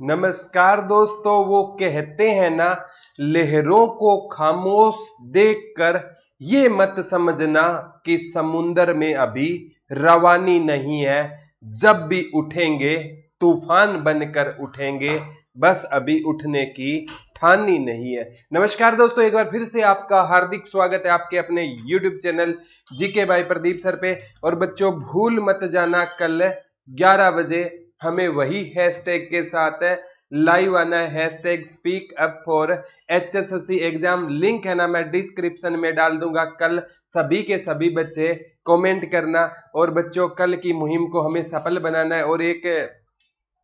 नमस्कार दोस्तों। वो कहते हैं ना, लहरों को खामोश देखकर ये मत समझना कि समुंदर में अभी रवानी नहीं है। जब भी उठेंगे तूफान बनकर उठेंगे, बस अभी उठने की ठानी नहीं है। नमस्कार दोस्तों, एक बार फिर से आपका हार्दिक स्वागत है आपके अपने YouTube channel GK by Pradeep sir पे। और बच्चों, भूल मत जाना, कल 11 बजे हमें वही हैशटैग के साथ है लाइव आना है, hashtag speak up for HSSC exam. Link है ना, मैं डिस्क्रिप्शन में डाल दूंगा। कल सभी के सभी बच्चे कमेंट करना। और बच्चों, कल की मुहिम को हमें सफल बनाना है। और एक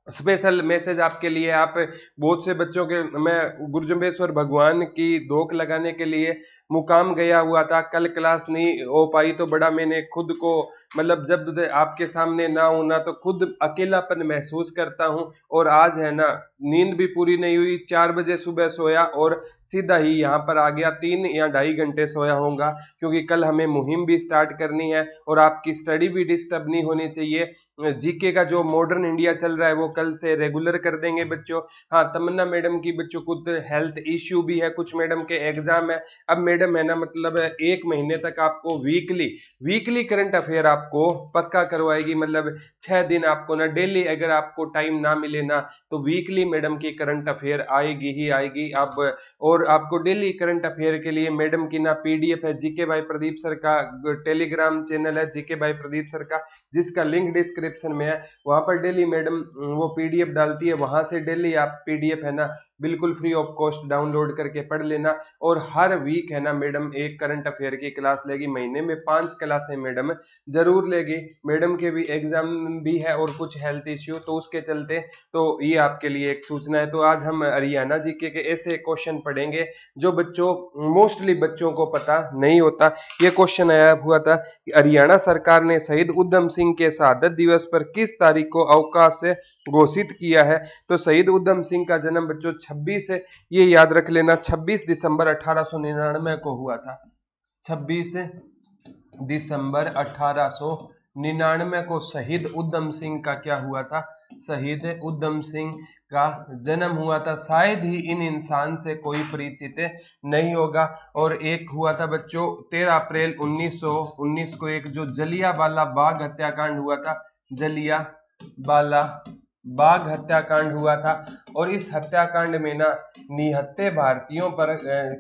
स्पेशल मैसेज आपके लिए, आप बहुत से बच्चों के, मैं गुरुजम्बेश्वर भगवान की धोख लगाने के लिए मुकाम गया हुआ था। कल क्लास नहीं हो पाई तो बड़ा मैंने खुद को, मतलब जब आपके सामने ना होना तो खुद अकेलापन महसूस करता हूं। और आज है ना, नींद भी पूरी नहीं हुई। 4 बजे सुबह सोया और सीधा ही यहाँ पर आ गया। 3 या 2.5 घंटे सोया होगा, क्योंकि कल हमें मुहिम भी स्टार्ट करनी है और आपकी स्टडी भी डिस्टर्ब नहीं होनी चाहिए। जीके का जो मॉडर्न इंडिया चल रहा है वो कल से रेगुलर कर देंगे बच्चों। हाँ, तमन्ना मैडम की बच्चों खुद हेल्थ इश्यू भी है, कुछ मैडम के एग्जाम है। अब मैडम है ना, मतलब 1 महीने तक आपको वीकली करंट अफेयर आपको पक्का करवाएगी। मतलब 6 दिन आपको ना डेली, अगर आपको टाइम ना मिले ना तो वीकली मैडम की करंट अफेयर आएगी ही आएगी। अब और आपको डेली करंट अफेयर के लिए मैडम की ना PDF है, जीके बाय प्रदीप सर का टेलीग्राम चैनल है जीके बाय प्रदीप सर का, जिसका लिंक डिस्क्रिप्शन में है। वहां पर डेली मैडम वो PDF डालती है, वहां से डेली आप PDF है ना बिल्कुल फ्री ऑफ कॉस्ट डाउनलोड करके पढ़ लेना। और हर वीक है ना मैडम एक करंट अफेयर की क्लास लेगी। महीने में 5 क्लासें मैडम जरूर लेगी। मैडम के भी एग्जाम भी है और कुछ हेल्थ इश्यू, तो उसके चलते तो ये आपके लिए एक सूचना है। तो आज हम हरियाणा जीके के ऐसे क्वेश्चन पढ़ेंगे जो बच्चों, मोस्टली बच्चों को पता नहीं होता। ये क्वेश्चन आया हुआ था कि हरियाणा सरकार ने शहीद उधम सिंह के शहादत दिवस पर किस तारीख को अवकाश से घोषित किया है। तो शहीद उधम सिंह का जन्म बच्चों 26 है, ये याद रख लेना, 26 दिसंबर 1899 को हुआ था। 26 दिसंबर 1899 को शहीद उधम सिंह का क्या हुआ था? शहीद उधम सिंह का जन्म हुआ था। शायद ही इन इंसान से कोई परिचित नहीं होगा। और एक हुआ था बच्चों 13 अप्रैल 1919 को एक जो जलियांवाला बाग हत्याकांड हुआ था, जलियांवाला बाग हत्याकांड हुआ था। और इस हत्याकांड में ना निहत्थे भारतीयों पर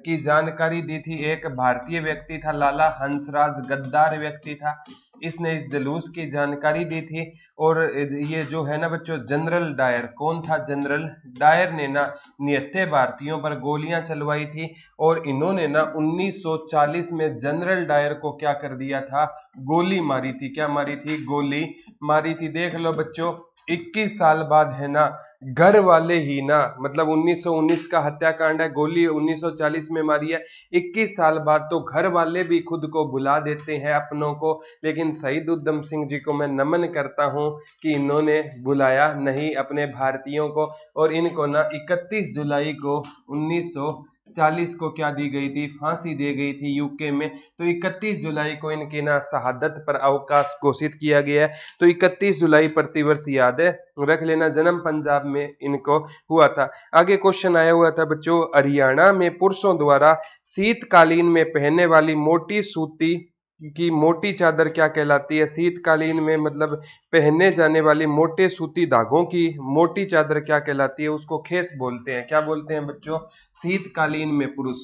की जानकारी दी थी एक भारतीय व्यक्ति था, लाला हंसराज, गद्दार व्यक्ति था। इसने इस जुलूस की जानकारी दी थी। और ये जो है ना बच्चों, जनरल डायर, कौन था? जनरल डायर ने ना निहत्थे भारतीयों पर गोलियां चलवाई थी। और इन्होंने ना 1940 में जनरल डायर को क्या कर दिया था? गोली मारी थी। क्या मारी थी? गोली मारी थी। देख लो बच्चों, 21 साल बाद है ना, घर वाले ही ना, मतलब 1919 का हत्याकांड है, गोली 1940 में मारी है। 21 साल बाद तो घर वाले भी खुद को भुला देते हैं अपनों को। लेकिन शहीद उधम सिंह जी को मैं नमन करता हूं कि इन्होंने भुलाया नहीं अपने भारतीयों को। और इनको ना 31 जुलाई को 1940 को क्या दी गई थी? फांसी दी गई थी यूके में। तो 31 जुलाई को इनकी ना शहादत पर अवकाश घोषित किया गया है। तो 31 जुलाई प्रतिवर्ष याद है रख लेना। जन्म पंजाब में इनको हुआ था। आगे क्वेश्चन आया हुआ था बच्चों, हरियाणा में पुरुषों द्वारा शीतकालीन में पहनने वाली मोटी सूती की मोटी चादर क्या कहलाती है? शीतकालीन में मतलब पहने जाने वाली मोटे सूती धागों की मोटी चादर क्या कहलाती है? उसको खेस बोलते हैं। क्या बोलते हैं बच्चों? शीतकालीन में पुरुष,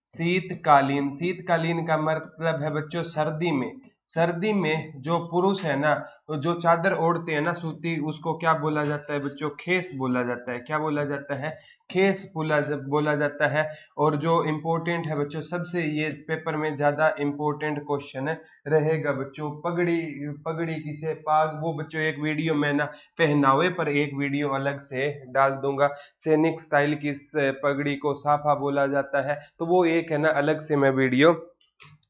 शीतकालीन का मतलब है बच्चों सर्दी में। सर्दी में जो पुरुष है ना, जो चादर ओढ़ते हैं ना सूती, उसको क्या बोला जाता है बच्चों? खेस बोला जाता है। क्या बोला जाता है? खेस बोला जाता है। और जो इम्पोर्टेंट है बच्चों, सबसे ये पेपर में ज्यादा इम्पोर्टेंट क्वेश्चन रहेगा बच्चों, पगड़ी। पगड़ी किसे पाग, वो बच्चों एक वीडियो में ना पहनावे पर एक वीडियो अलग से डाल दूंगा। सैनिक स्टाइल की पगड़ी को साफा बोला जाता है, तो वो एक है ना अलग से मैं वीडियो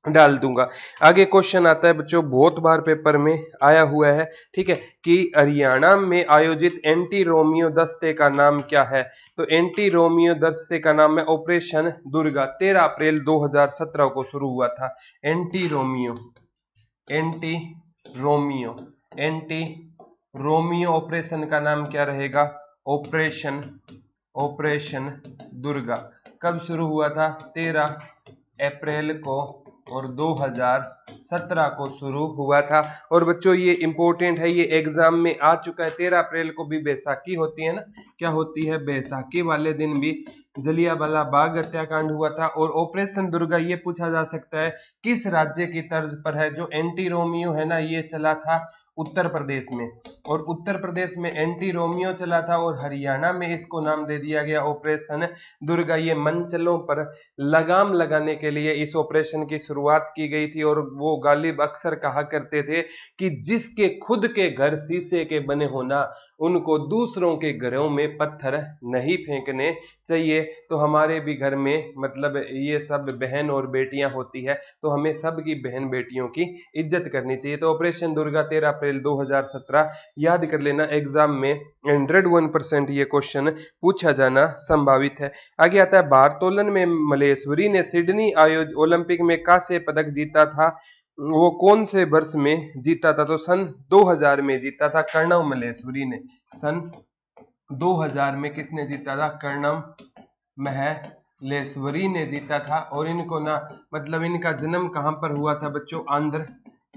डाल दूंगा। आगे क्वेश्चन आता है बच्चों, बहुत बार पेपर में आया हुआ है, ठीक है, कि हरियाणा में आयोजित एंटी रोमियो दस्ते का नाम क्या है? तो एंटी रोमियो दस्ते का नाम है ऑपरेशन दुर्गा। 13 अप्रैल 2017 को शुरू हुआ था। Anti Romeo, anti Romeo operation का नाम क्या रहेगा? ऑपरेशन ऑपरेशन दुर्गा कब शुरू हुआ था? 13 अप्रैल को और 2017 को शुरू हुआ था। और बच्चों ये इंपॉर्टेंट है, ये एग्जाम में आ चुका है। 13 अप्रैल को भी बैसाखी होती है ना, क्या होती है? बैसाखी वाले दिन भी जलियांवाला बाग हत्याकांड हुआ था। और ऑपरेशन दुर्गा ये पूछा जा सकता है किस राज्य की तर्ज पर है? जो एंटी रोमियो है ना, ये चला था उत्तर प्रदेश में, और उत्तर प्रदेश में एंटी रोमियो चला था, और हरियाणा में इसको नाम दे दिया गया ऑपरेशन दुर्गा। ये मंचलों पर लगाम लगाने के लिए इस ऑपरेशन की शुरुआत की गई थी। और वो गालिब अक्सर कहा करते थे कि जिसके खुद के घर शीशे के बने होना, उनको दूसरों के घरों में पत्थर नहीं फेंकने चाहिए। तो हमारे भी घर में मतलब ये सब बहन और बेटियां होती है, तो हमें सब की बहन बेटियों की इज्जत करनी चाहिए। तो ऑपरेशन दुर्गा 13 अप्रैल 2017 याद कर लेना, एग्जाम में 101% ये क्वेश्चन पूछा जाना संभावित है। आगे आता है भारोत्तोलन में मलेश्वरी ने सिडनी आयोजित ओलंपिक में कांस्य पदक जीता था, वो कौन से वर्ष में जीता था? तो सन 2000 में जीता था कर्णव मलेश्वरी ने। सन 2000 में किसने जीता था? कर्णव मलेश्वरी ने जीता था। और इनको ना मतलब इनका जन्म कहां पर हुआ था बच्चों? आंध्र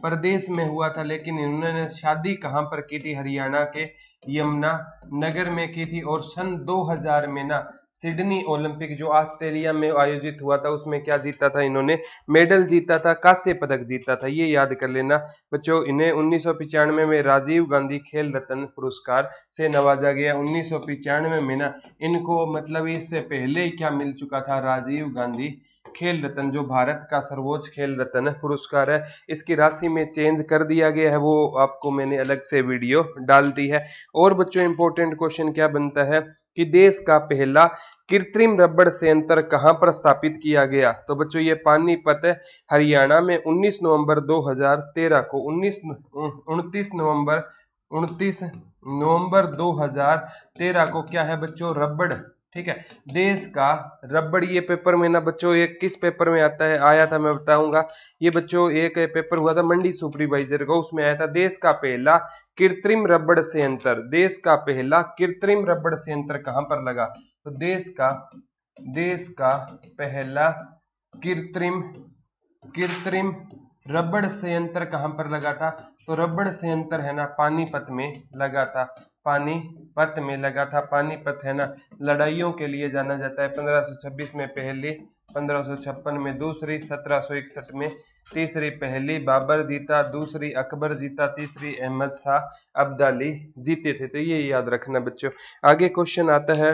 प्रदेश में हुआ था, लेकिन इन्होंने शादी कहां पर की थी? हरियाणा के यमुना नगर में की थी। और सन 2000 में ना सिडनी ओलंपिक जो ऑस्ट्रेलिया में आयोजित हुआ था, उसमें क्या जीता था इन्होंने? मेडल जीता था, कांस्य पदक जीता था। ये याद कर लेना बच्चों। इन्हें 1995 में राजीव गांधी खेल रत्न पुरस्कार से नवाजा गया। 1995 में ना इनको मतलब इससे पहले ही क्या मिल चुका था? राजीव गांधी खेल रत्न, जो भारत का सर्वोच्च खेल रत्न पुरस्कार है। इसकी राशि में चेंज कर दिया गया है, वो आपको मैंने अलग से वीडियो डाल दी है। और बच्चों इंपॉर्टेंट क्वेश्चन क्या बनता है कि देश का पहला कृत्रिम रबड़ संयंत्र कहां पर स्थापित किया गया? तो बच्चों ये पानीपत हरियाणा में 19 नवंबर 2013 को 29 नवंबर 2013 को क्या है बच्चों? रबड़, ठीक है। देश का रबड़, ये पेपर में ना बच्चों एक किस पेपर में आता है? आया था, मैं बताऊंगा। ये बच्चों एक पेपर हुआ था मंडी सुपरवाइजर को, उसमें आया था देश का पहला कृत्रिम रबड़ संयंत्र। देश का पहला कृत्रिम रबड़ संयंत्र कहां पर लगा? तो देश का पहला कृत्रिम रबड़ संयंत्र कहां पर लगा था? तो रबड़ संयंत्र है ना पानीपत में लगा था। पानीपत में लगा था। पानीपत है ना लड़ाइयों के लिए जाना जाता है। 1526 में पहली, 1556 में दूसरी, 1761 में तीसरी। पहली बाबर जीता, दूसरी अकबर जीता, तीसरी अहमद शाह अब्दाली जीते थे। तो ये याद रखना बच्चों। आगे क्वेश्चन आता है,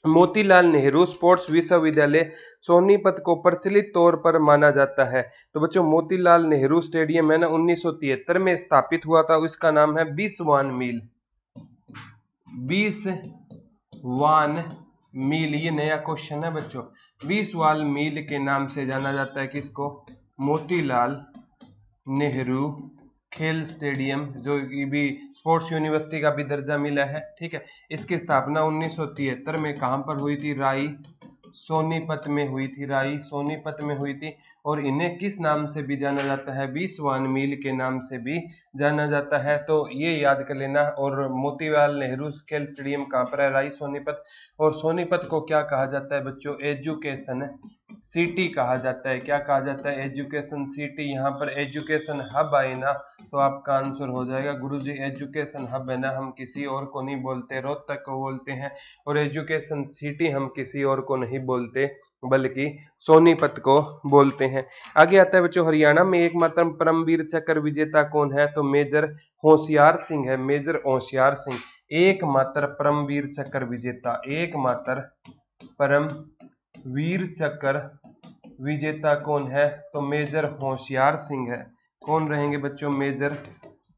मोतीलाल नेहरू स्पोर्ट्स विश्वविद्यालय सोनीपत को प्रचलित तौर पर माना जाता है। तो बच्चों मोतीलाल नेहरू स्टेडियम है ना 1973 में स्थापित हुआ था। इसका नाम है 20 वान मील। 20 वान मील, ये नया क्वेश्चन है बच्चों। 20 वान मील के नाम से जाना जाता है किसको? मोतीलाल नेहरू खेल स्टेडियम, जो भी स्पोर्ट्स यूनिवर्सिटी का भी दर्जा मिला है, ठीक है। इसकी स्थापना 1973 में कहां पर हुई थी? राई सोनीपत में हुई थी। राई सोनीपत में हुई थी। और इन्हें किस नाम से भी जाना जाता है? 20 वान मील के नाम से भी जाना जाता है। तो ये याद कर लेना। और मोतीलाल नेहरू खेल स्टेडियम कहां पर है? राई सोनीपत। और सोनीपत को क्या कहा जाता है बच्चों? एजुकेशन सिटी कहा जाता है। क्या कहा जाता है? Education city. यहाँ पर एजुकेशन हब आए ना तो आपका आंसर हो जाएगा गुरुजी एजुकेशन हब है ना, हम किसी और को नहीं बोलते, रोहतक को बोलते हैं। और एजुकेशन सिटी हम किसी और को नहीं बोलते, बल्कि सोनीपत को बोलते हैं। आगे आता है बच्चों, हरियाणा में एकमात्र परमवीर चक्र विजेता कौन है? तो मेजर होशियार सिंह है। मेजर होशियार सिंह एकमात्र परमवीर चक्र विजेता, एकमात्र परमवीर चक्र विजेता कौन है? तो मेजर होशियार सिंह है। कौन रहेंगे बच्चों? मेजर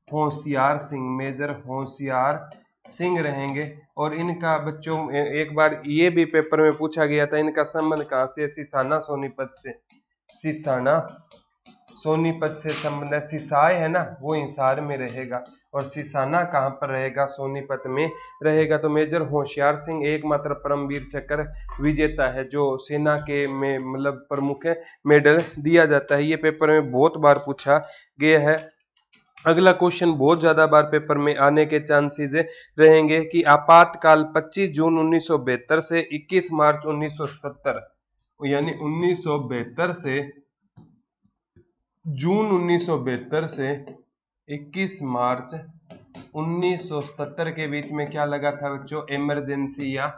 होशियार सिंह। मेजर होशियार सिंह रहेंगे। और इनका बच्चों एक बार ये भी पेपर में पूछा गया था, इनका संबंध कहां से? सिसाना सोनीपत से। सिसाना सोनीपत से संबंध है। सिसाई है ना वो हिसार में रहेगा, और सिसाना कहां पर रहेगा? सोनीपत में रहेगा। तो मेजर होशियार सिंह एकमात्र परमवीर चक्र विजेता है, जो सेना के में मतलब प्रमुख है, मेडल दिया जाता है। ये पेपर में बहुत बार पूछा गया है। अगला क्वेश्चन बहुत ज्यादा बार पेपर में आने के चांसेस रहेंगे कि आपातकाल 25 जून 1972 से 21 मार्च 1977, यानी 1972 से जून 1972 से 21 मार्च 1977 के बीच में क्या लगा था बच्चों? इमरजेंसी या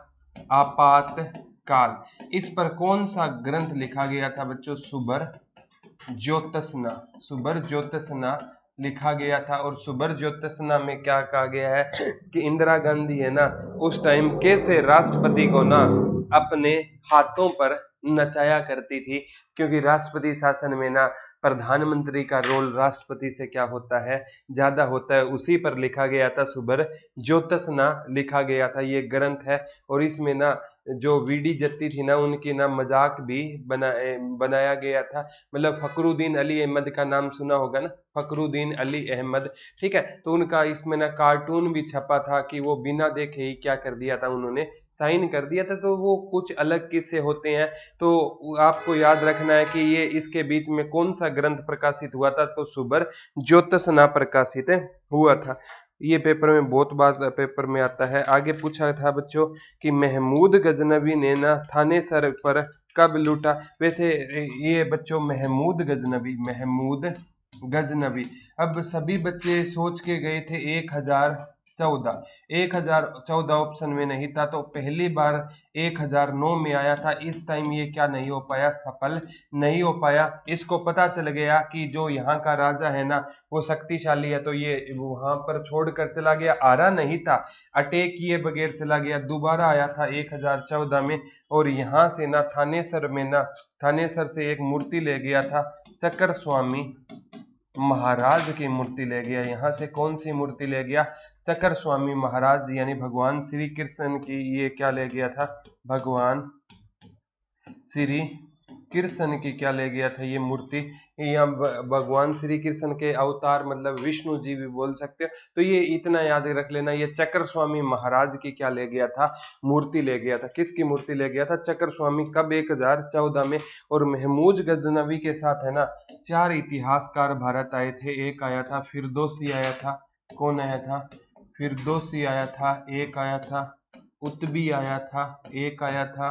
आपातकाल। इस पर कौन सा ग्रंथ लिखा गया था बच्चों? सुबर ज्योत्सना। सुबर ज्योत्सना लिखा गया था। और सुबर ज्योत्सना में क्या कहा गया है कि इंदिरा गांधी है ना, उस टाइम कैसे राष्ट्रपति को ना अपने हाथों पर नचाया करती थी, क्योंकि राष्ट्रपति शासन में ना प्रधानमंत्री का रोल राष्ट्रपति से क्या होता है? ज्यादा होता है। उसी पर लिखा गया था, सुबर ज्योत्सना लिखा गया था, ये ग्रंथ है। और इसमें ना जो वीडी जत्ती थी ना, उनकी ना मजाक भी बनाया गया था। मतलब फखरुद्दीन अली अहमद का नाम सुना होगा ना, फखरुद्दीन अली अहमद, ठीक है। तो उनका इसमें ना कार्टून भी छपा था कि वो बिना देखे ही क्या कर दिया था, उन्होंने साइन कर दिया था। तो वो कुछ अलग किस्से होते हैं। तो आपको याद रखना है कि ये इसके बीच में कौन सा ग्रंथ प्रकाशित हुआ था? तो सुबर ज्योत्सना प्रकाशित हुआ था। ये पेपर में बहुत बार पेपर में आता है। आगे पूछा था बच्चों कि महमूद गजनवी ने ना थानेसर पर कब लूटा? वैसे ये बच्चों महमूद गजनवी, अब सभी बच्चे सोच के गए थे 1014 ऑप्शन में नहीं था, तो पहली बार 1009 में आया था। इस टाइम ये क्या नहीं हो पाया? सफल नहीं हो पाया। इसको पता चल गया कि जो यहाँ का राजा है ना वो शक्तिशाली है, तो ये वहां पर छोड़कर चला गया। आरा नहीं था, अटैक किए बगैर चला गया। दोबारा आया था 1014 में, और यहाँ से ना थानेसर से एक मूर्ति ले गया था, चक्र स्वामी महाराज की मूर्ति ले गया। यहाँ से कौन सी मूर्ति ले गया? चक्र स्वामी महाराज, यानी भगवान श्री कृष्ण की ये क्या ले गया था? भगवान श्री कृष्ण की क्या ले गया था? ये मूर्ति। यहाँ भगवान श्री कृष्ण के अवतार मतलब विष्णु जी भी बोल सकते हो। तो ये इतना याद रख लेना, ये चक्र स्वामी महाराज की क्या ले गया था? मूर्ति ले गया था। किसकी मूर्ति ले गया था? चक्र स्वामी। कब? 1014 में। और महमूद गजनवी के साथ है ना 4 इतिहासकार भारत आए थे। एक आया था फिरदौसी आया था। कौन आया था? फिरदौसी आया था। एक आया था कुतुबी आया था। एक आया था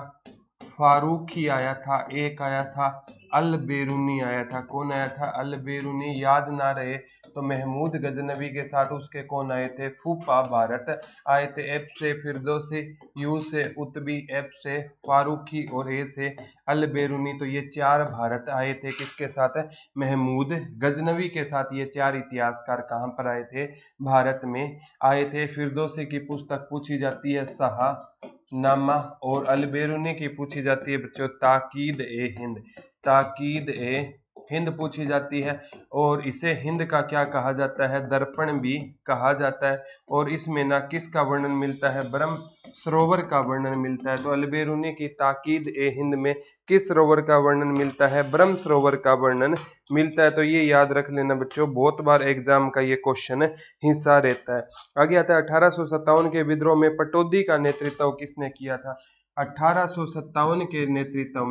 फारूकी आया था। एक आया था अल बेरूनी आया था। कौन आया था? अल बेरूनी। याद ना रहे तो महमूद गजनवी के साथ उसके कौन आए थे? फूफा भारत आए थे। एफ से फिरदौसी, यू से कुतुबी, एफ से फारूकी और ए से अल बेरूनी। तो ये 4 भारत आए थे। किसके साथ? महमूद गजनवी के साथ ये 4 इतिहासकार कहाँ पर आए थे? भारत में आए थे। फिरदौसी की पुस्तक पूछी जाती है शाहनामा, और अलबेरूनी की पूछी जाती है बच्चों ताकीद ए हिंद। ताकीद ए हिंद पूछी जाती है। और इसे हिंद का क्या कहा जाता है? दर्पण भी कहा जाता है। और इसमें ना किसका वर्णन मिलता है? ब्रह्म सरोवर का वर्णन मिलता है। तो अलबेरूनी की ताकीद ए हिंद में किस सरोवर का वर्णन मिलता है? ब्रह्म सरोवर का वर्णन मिलता है। तो ये याद रख लेना बच्चों, बहुत बार एग्जाम का ये क्वेश्चन हिस्सा रहता है। आगे आता है 1857 के विद्रोह में पटौदी का नेतृत्व किसने किया था? 1857 के नेतृत्व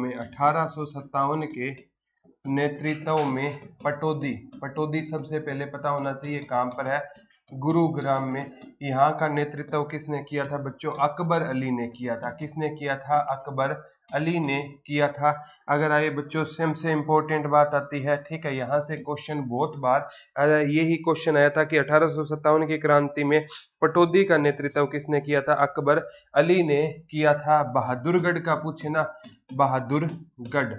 में पटौदी सबसे पहले पता होना चाहिए कहां पर है? गुरुग्राम में। यहाँ का नेतृत्व किसने किया था बच्चों? अकबर अली ने किया था। किसने किया था? अकबर अली ने किया था। अगर आए बच्चों से इंपॉर्टेंट बात आती है, ठीक है, यहाँ से क्वेश्चन बहुत बार यही क्वेश्चन आया था कि 1857 की क्रांति में पटौदी का नेतृत्व किसने किया था? अकबर अली ने किया था। बहादुरगढ़ का पूछे ना, बहादुरगढ़,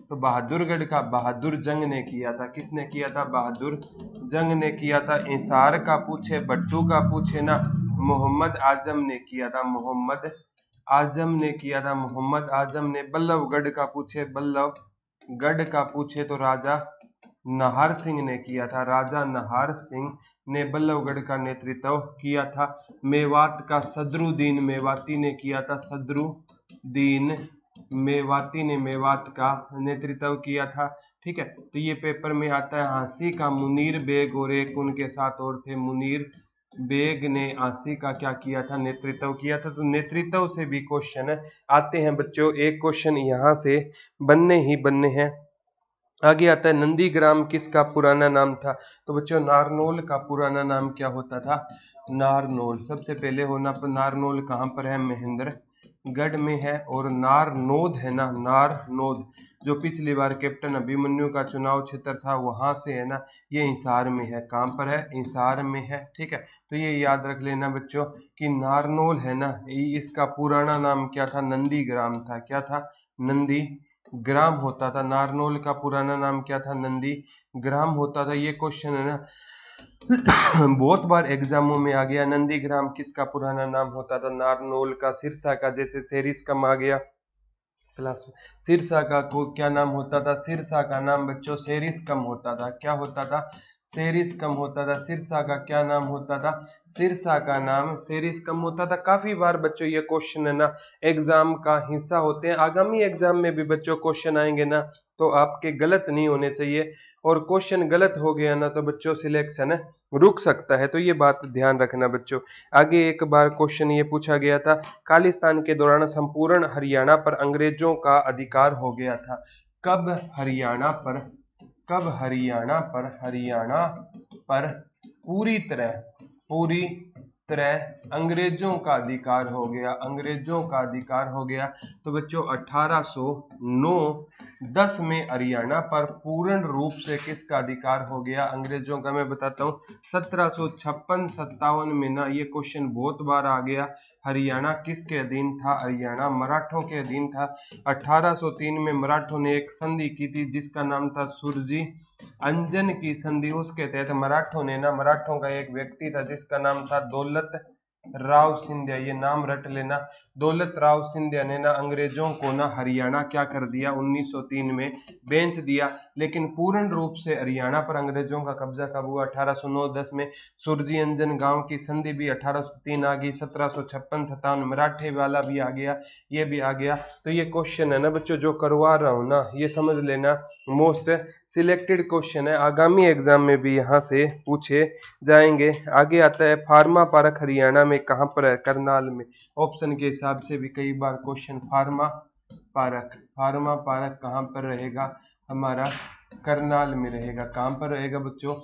तो बहादुरगढ़ का बहादुर जंग ने किया था। किसने किया था? बहादुर जंग ने किया था। इंसार का पूछे, भट्टू का पूछे ना, मोहम्मद आजम ने किया था। मोहम्मद आजम ने किया था। मोहम्मद आजम ने। बल्लभगढ़ का पूछे, बल्लभगढ़ का पूछे तो राजा नाहर सिंह ने किया था। राजा नाहर सिंह ने बल्लभगढ़ का नेतृत्व किया था। मेवात का सदरुद्दीन मेवाती ने किया था। सदरुद्दीन मेवाती ने मेवात का नेतृत्व किया था। ठीक है, तो ये पेपर में आता है। हाँसी का मुनीर बेग और एक उनके साथ और थे। मुनीर बेग ने हाँसी का क्या किया था? नेतृत्व किया था। तो नेतृत्व से भी क्वेश्चन आते हैं बच्चों। एक क्वेश्चन यहाँ से बनने ही बनने हैं। आगे आता है नंदीग्राम किसका पुराना नाम था? तो बच्चों नारनौल का पुराना नाम क्या होता था? नारनौल। सबसे पहले होना पर नारनौल कहाँ पर है? महेंद्रगढ़ में है। और नारनौद है ना, नारनौद जो पिछली बार कैप्टन अभिमन्यु का चुनाव क्षेत्र था वहां से है ना, ये हिसार में है। कहाँ पर है? हिसार में है। ठीक है, तो ये याद रख लेना बच्चों कि नारनौल है ना, इसका पुराना नाम क्या था? नंदीग्राम था। क्या था? नंदी ग्राम होता था। नारनौल का पुराना नाम क्या था? नंदी ग्राम होता था। ये क्वेश्चन है ना बहुत बार एग्जामों में आ गया। नंदीग्राम किसका पुराना नाम होता था? नारनौल का। सिरसा का, जैसे सेरिस्कम आ गया क्लास में, सिरसा का को क्या नाम होता था? सिरसा का नाम बच्चों सेरिस्कम होता था। क्या होता था? सेरिस्कम होता था। सिरसा का क्या नाम होता था? सिरसा का नाम सेरिस्कम होता था। काफी बार बच्चों ये क्वेश्चन है ना एग्जाम का हिस्सा होते हैं। आगामी एग्जाम में भी बच्चों क्वेश्चन आएंगे ना, तो आपके गलत नहीं होने चाहिए। और क्वेश्चन गलत हो गया ना तो बच्चों सिलेक्शन रुक सकता है, तो ये बात ध्यान रखना बच्चों। आगे एक बार क्वेश्चन ये पूछा गया था, खालिस्तान के दौरान संपूर्ण हरियाणा पर अंग्रेजों का अधिकार हो गया था। कब हरियाणा पर, कब हरियाणा पर पूरी तरह अंग्रेजों का अधिकार हो गया? अंग्रेजों का अधिकार हो गया तो बच्चों 1809-10 में हरियाणा पर पूर्ण रूप से किसका अधिकार हो गया? अंग्रेजों का। मैं बताता हूँ 1756-57 में ना, ये क्वेश्चन बहुत बार आ गया। हरियाणा किसके अधीन था? हरियाणा मराठों के अधीन था। 1803 में मराठों ने एक संधि की थी जिसका नाम था सुरजी अंजन की संधि। उसके तहत मराठों ने ना, मराठों का एक व्यक्ति था जिसका नाम था दौलत राव सिंधिया, ये नाम रट लेना। दौलत राव सिंधिया ने ना अंग्रेजों को ना हरियाणा क्या कर दिया? 1903 में बेच दिया। लेकिन पूर्ण रूप से हरियाणा पर अंग्रेजों का कब्जा कब हुआ? 1809-10 में। सुरजी अंजन गांव की संधि भी 1803 आ गई। 1756-57 मराठे वाला भी आ गया, ये भी आ गया। तो ये क्वेश्चन है ना बच्चों जो करवा रहा हूं ना, ये समझ लेना मोस्ट सिलेक्टेड क्वेश्चन है, आगामी एग्जाम में भी यहाँ से पूछे जाएंगे। आगे आता है फार्मा पार्क हरियाणा में कहाँ पर है? करनाल में। ऑप्शन के हिसाब से भी कई बार क्वेश्चन फार्मा पार्क कहाँ पर रहेगा? हमारा करनाल में रहेगा। कहाँ पर रहेगा बच्चों?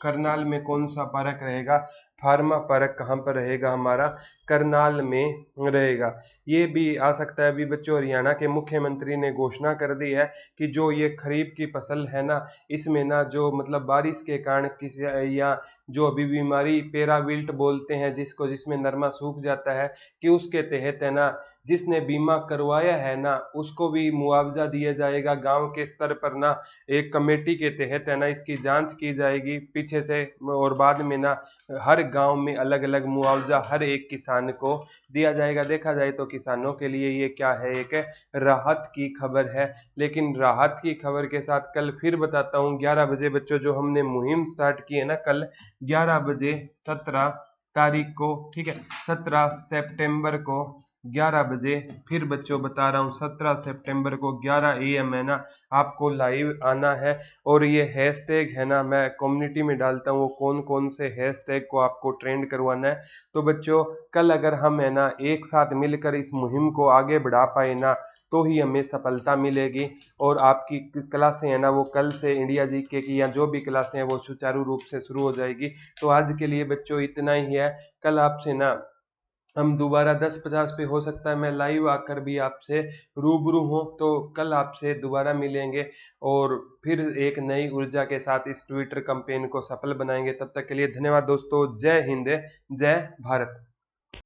करनाल में। कौन सा पार्क रहेगा? फार्मा पार्क कहाँ पर रहेगा? हमारा करनाल में रहेगा। ये भी आ सकता है। अभी बच्चों हरियाणा के मुख्यमंत्री ने घोषणा कर दी है कि जो ये खरीफ की फसल है ना, इसमें ना जो मतलब बारिश के कारण किसी या जो अभी बीमारी पेराविल्ट बोलते हैं जिसको, जिसमें नरमा सूख जाता है, कि उसके तहत है ना जिसने बीमा करवाया है ना उसको भी मुआवजा दिया जाएगा। गांव के स्तर पर ना एक कमेटी के तहत है ना इसकी जांच की जाएगी पीछे से, और बाद में ना हर गांव में अलग अलग मुआवजा हर एक किसान को दिया जाएगा। देखा जाए तो किसानों के लिए ये क्या है? एक राहत की खबर है। लेकिन राहत की खबर के साथ कल फिर बताता हूँ 11 बजे बच्चों जो हमने मुहिम स्टार्ट की है ना, कल 11 बजे 17 तारीख को, ठीक है 17 सितंबर को 11 बजे, फिर बच्चों बता रहा हूँ 17 सितंबर को 11 AM है ना आपको लाइव आना है। और ये हैशटैग है ना मैं कम्युनिटी में डालता हूँ, वो कौन कौन से हैशटैग को आपको ट्रेंड करवाना है। तो बच्चों कल अगर हम है ना एक साथ मिलकर इस मुहिम को आगे बढ़ा पाए ना तो ही हमें सफलता मिलेगी। और आपकी क्लासें है ना वो कल से इंडिया जीके की या जो भी क्लासें हैं वो सुचारू रूप से शुरू हो जाएगी। तो आज के लिए बच्चों इतना ही है। कल आपसे ना हम दोबारा 10:50 पे हो सकता है मैं लाइव आकर भी आपसे रूबरू हूं, तो कल आपसे दोबारा मिलेंगे और फिर एक नई ऊर्जा के साथ इस ट्विटर कैंपेन को सफल बनाएंगे। तब तक के लिए धन्यवाद दोस्तों। जय हिंद, जय भारत।